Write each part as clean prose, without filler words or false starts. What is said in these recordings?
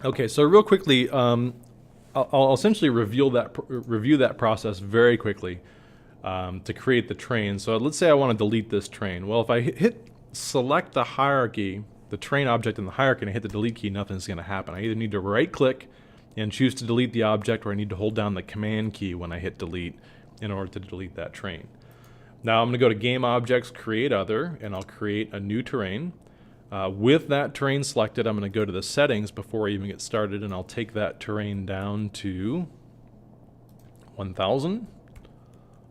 Okay, so real quickly, I'll essentially review that process very quickly to create the train. So let's say I want to delete this train. Well, if I hit select the hierarchy, the train object in the hierarchy, and I hit the delete key, nothing's going to happen. I either need to right click and choose to delete the object, or I need to hold down the command key when I hit delete in order to delete that train. Now I'm going to go to Game Objects, Create Other, and I'll create a new terrain. With that terrain selected, I'm going to go to the settings before I even get started, and I'll take that terrain down to 1000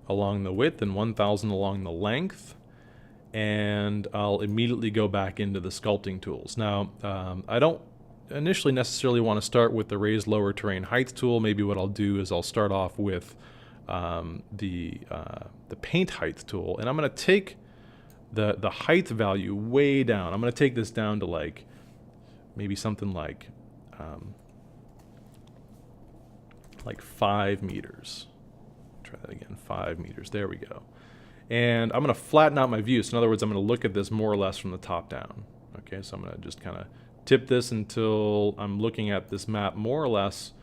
along the width and 1000 along the length, and I'll immediately go back into the sculpting tools. Now, I don't initially necessarily want to start with the Raise Lower Terrain Height tool. Maybe what I'll do is I'll start off with the Paint Height tool, and I'm going to take the height value way down. I'm going to take this down to like maybe something like 5 meters. Try that again, 5 meters. There we go. And I'm going to flatten out my view. So in other words, I'm going to look at this more or less from the top down. Okay, so I'm going to just kind of tip this until I'm looking at this map more or less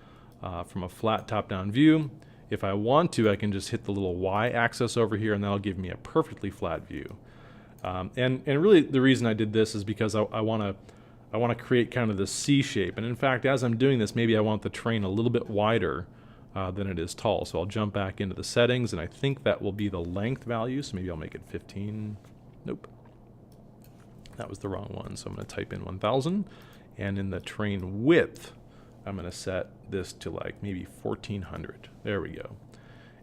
from a flat top-down view. If I want to, I can just hit the little y-axis over here, and that'll give me a perfectly flat view. And really the reason I did this is because I want to create kind of this C shape. And in fact, as I'm doing this, maybe I want the terrain a little bit wider than it is tall. So I'll jump back into the settings, and I think that will be the length value. So maybe I'll make it 15. Nope. That was the wrong one. So I'm going to type in 1000. And in the terrain width, I'm going to set this to like maybe 1400. There we go.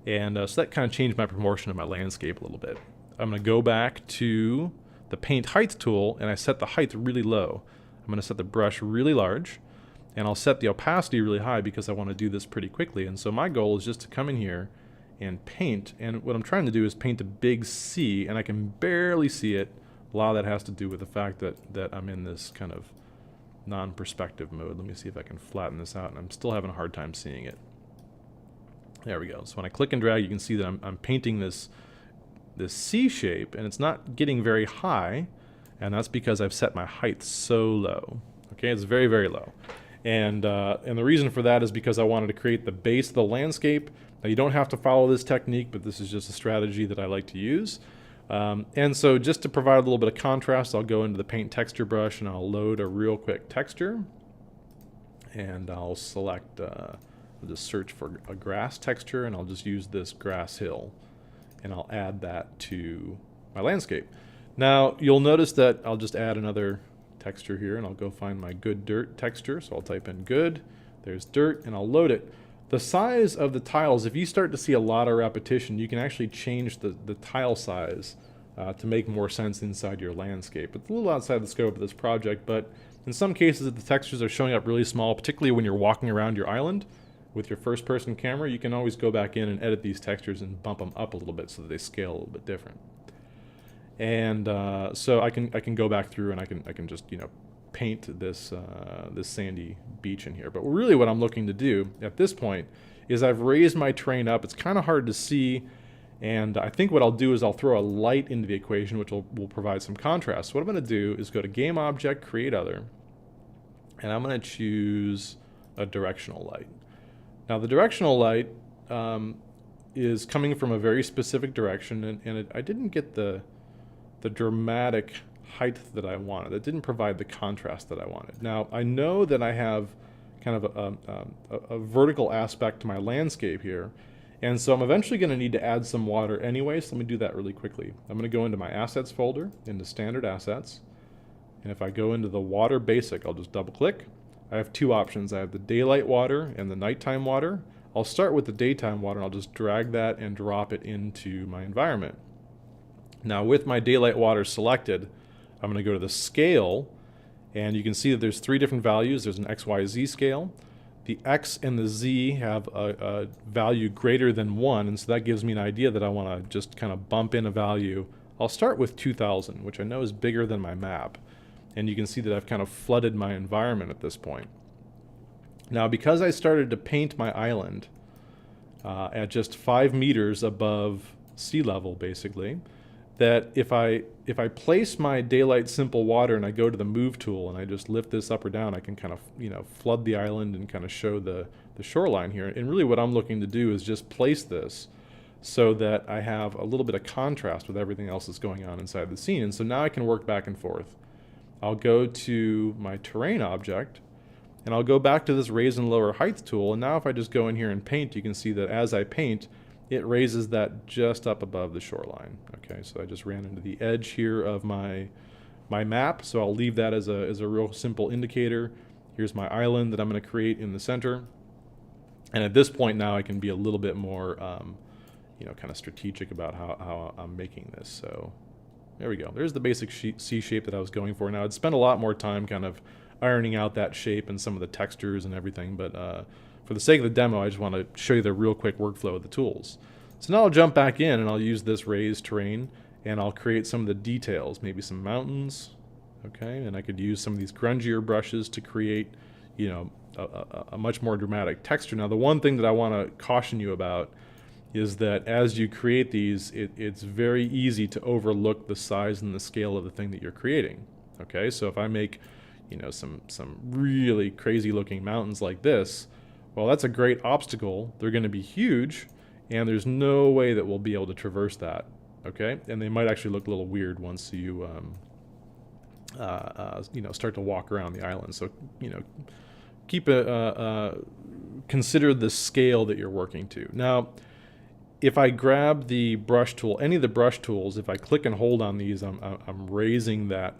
And so that kind of changed my proportion of my landscape a little bit. I'm going to go back to the Paint Height tool, and I set the height really low. I'm going to set the brush really large, and I'll set the opacity really high because I want to do this pretty quickly. And so my goal is just to come in here and paint, and what I'm trying to do is paint a big C, and I can barely see it. A lot of that has to do with the fact that I'm in this kind of non-perspective mode. Let me see if I can flatten this out, and I'm still having a hard time seeing it. There we go. So when I click and drag, you can see that I'm painting this C shape, and it's not getting very high, and that's because I've set my height so low. Okay, it's very, very low. And the reason for that is because I wanted to create the base of the landscape. Now, you don't have to follow this technique, but this is just a strategy that I like to use. And so just to provide a little bit of contrast, I'll go into the Paint Texture brush, and I'll load a real quick texture. And I'll select, I'll just search for a grass texture, and I'll just use this grass hill. And I'll add that to my landscape. Now, you'll notice that I'll just add another texture here, and I'll go find my good dirt texture. So I'll type in good, there's dirt, and I'll load it. The size of the tiles, if you start to see a lot of repetition, you can actually change the tile size to make more sense inside your landscape. It's a little outside the scope of this project, but in some cases, if the textures are showing up really small, particularly when you're walking around your island with your first-person camera, you can always go back in and edit these textures and bump them up a little bit so that they scale a little bit different. And so I can go back through, and I can just paint this this sandy beach in here. But really, what I'm looking to do at this point is I've raised my terrain up. It's kind of hard to see, and I think what I'll do is I'll throw a light into the equation, which will provide some contrast. So what I'm going to do is go to Game Object, Create Other, and I'm going to choose a directional light. Now the directional light is coming from a very specific direction, and I didn't get the dramatic height that I wanted. It didn't provide the contrast that I wanted. Now I know that I have kind of a vertical aspect to my landscape here, and so I'm eventually going to need to add some water anyway, so let me do that really quickly. I'm going to go into my Assets folder, into Standard Assets, and if I go into the Water Basic, I'll just double click. I have two options. I have the daylight water and the nighttime water. I'll start with the daytime water, and I'll just drag that and drop it into my environment. Now with my daylight water selected, I'm going to go to the scale, and you can see that there's three different values. There's an XYZ scale. The X and the Z have a value greater than 1, and so that gives me an idea that I want to just kind of bump in a value. I'll start with 2000, which I know is bigger than my map. And you can see that I've kind of flooded my environment at this point. Now, because I started to paint my island at just 5 meters above sea level, basically, that if I place my daylight simple water and I go to the move tool and I just lift this up or down, I can kind of, you know, flood the island and kind of show the shoreline here. And really what I'm looking to do is just place this so that I have a little bit of contrast with everything else that's going on inside the scene. And so now I can work back and forth. I'll go to my terrain object and I'll go back to this raise and lower height tool. And now if I just go in here and paint, you can see that as I paint, it raises that just up above the shoreline. Okay, so I just ran into the edge here of my map, so I'll leave that as a real simple indicator. Here's my island that I'm going to create in the center. And at this point now I can be a little bit more, you know, kind of strategic about how I'm making this. So there we go. There's the basic C shape that I was going for. Now I'd spent a lot more time kind of ironing out that shape and some of the textures and everything, but for the sake of the demo, I just want to show you the real quick workflow of the tools. So now I'll jump back in and I'll use this raised terrain and I'll create some of the details, maybe some mountains, okay? And I could use some of these grungier brushes to create, you know, a much more dramatic texture. Now the one thing that I want to caution you about is that as you create these, it's very easy to overlook the size and the scale of the thing that you're creating, okay? So if I make, you know, some really crazy looking mountains like this, well, that's a great obstacle. They're going to be huge, and there's no way that we'll be able to traverse that, okay? And they might actually look a little weird once you, you know, start to walk around the island. So, you know, keep consider the scale that you're working to. Now, if I grab the brush tool, any of the brush tools, if I click and hold on these, I'm raising that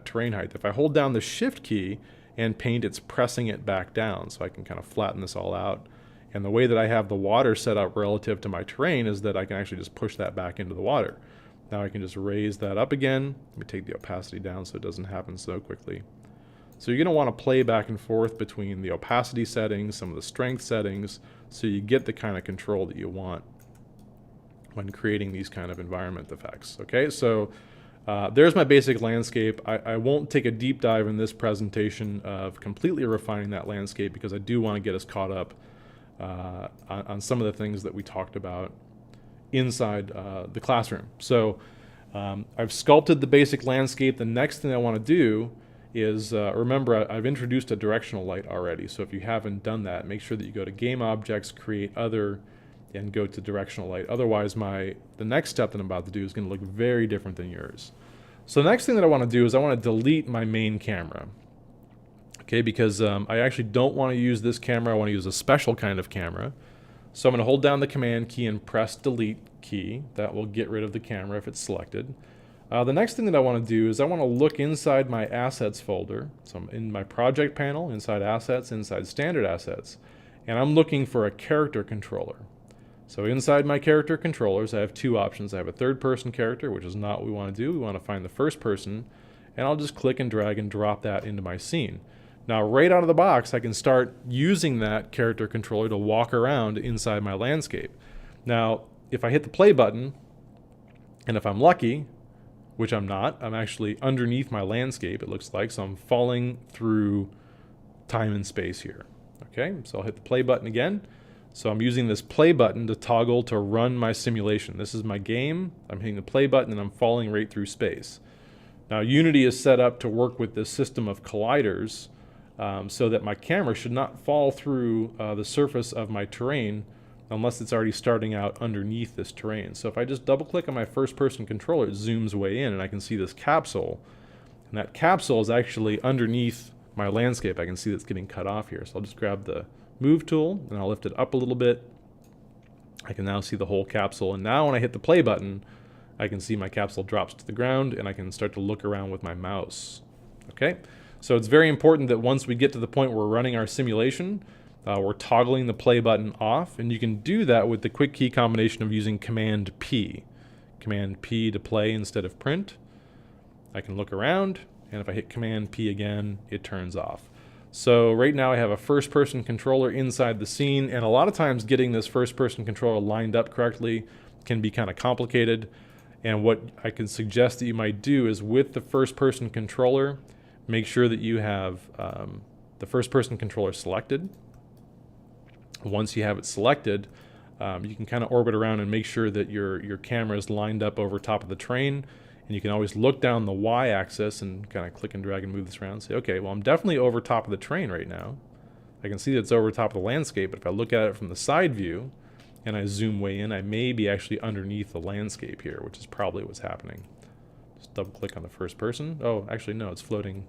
terrain height. If I hold down the shift key and paint, it's pressing it back down, so I can kind of flatten this all out. And the way that I have the water set up relative to my terrain is that I can actually just push that back into the water. Now I can just raise that up again. Let me take the opacity down so it doesn't happen so quickly. So you're going to want to play back and forth between the opacity settings, some of the strength settings, so you get the kind of control that you want when creating these kind of environment effects. Okay, so there's my basic landscape. I won't take a deep dive in this presentation of completely refining that landscape because I do want to get us caught up on some of the things that we talked about inside the classroom. So I've sculpted the basic landscape. The next thing I want to do is, remember, I've introduced a directional light already. So if you haven't done that, make sure that you go to Game Objects, Create Other, and go to directional light. Otherwise, the next step that I'm about to do is going to look very different than yours. So the next thing that I want to do is I want to delete my main camera. Okay, because I actually don't want to use this camera. I want to use a special kind of camera. So I'm going to hold down the Command key and press Delete key. That will get rid of the camera if it's selected. The next thing that I want to do is I want to look inside my Assets folder. So I'm in my Project panel, inside Assets, inside Standard Assets, and I'm looking for a character controller. So inside my character controllers, I have two options. I have a third-person character, which is not what we want to do. We want to find the first person, and I'll just click and drag and drop that into my scene. Now, right out of the box, I can start using that character controller to walk around inside my landscape. Now, if I hit the play button, and if I'm lucky, which I'm not, I'm actually underneath my landscape, it looks like, so I'm falling through time and space here. Okay, so I'll hit the play button again. So I'm using this play button to toggle to run my simulation. This is my game. I'm hitting the play button and I'm falling right through space. Now Unity is set up to work with this system of colliders so that my camera should not fall through the surface of my terrain unless it's already starting out underneath this terrain. So if I just double click on my first person controller, it zooms way in and I can see this capsule. And that capsule is actually underneath my landscape. I can see that's getting cut off here. So I'll just grab the Move tool and I'll lift it up a little bit. I can now see the whole capsule, and now when I hit the play button, I can see my capsule drops to the ground and I can start to look around with my mouse. Okay, so it's very important that once we get to the point where we're running our simulation, we're toggling the play button off, and you can do that with the quick key combination of using Command P. Command P to play instead of print. I can look around, and if I hit Command P again, it turns off. So right now I have a first-person controller inside the scene, and a lot of times getting this first-person controller lined up correctly can be kind of complicated. And what I can suggest that you might do is with the first-person controller, make sure that you have the first-person controller selected. Once you have it selected, You can kind of orbit around and make sure that your camera is lined up over top of the terrain. And you can always look down the y-axis and kind of click and drag and move this around and say, okay, well, I'm definitely over top of the terrain right now. I can see that it's over top of the landscape, but if I look at it from the side view and I zoom way in, I may be actually underneath the landscape here, which is probably what's happening. Just double click on the first person. Oh, actually, no, it's floating.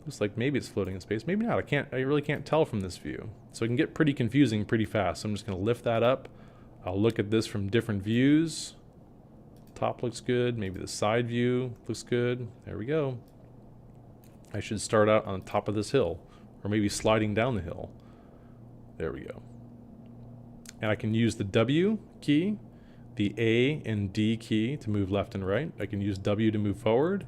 Looks like maybe it's floating in space. Maybe not. I really can't tell from this view. So it can get pretty confusing pretty fast. So I'm just going to lift that up. I'll look at this from different views. Top looks good. Maybe the side view looks good. There we go. I should start out on top of this hill, or maybe sliding down the hill. There we go. And I can use the W key, the A and D key to move left and right. I can use W to move forward,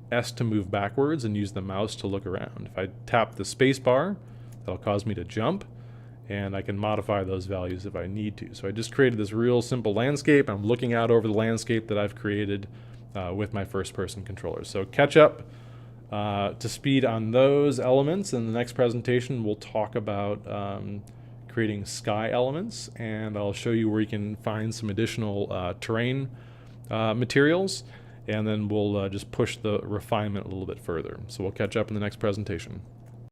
S to move backwards, and use the mouse to look around. If I tap the space bar, that'll cause me to jump, and I can modify those values if I need to. So I just created this real simple landscape. I'm looking out over the landscape that I've created with my first-person controller. So catch up to speed on those elements. In the next presentation, we'll talk about creating sky elements, and I'll show you where you can find some additional terrain materials, and then we'll just push the refinement a little bit further. So we'll catch up in the next presentation.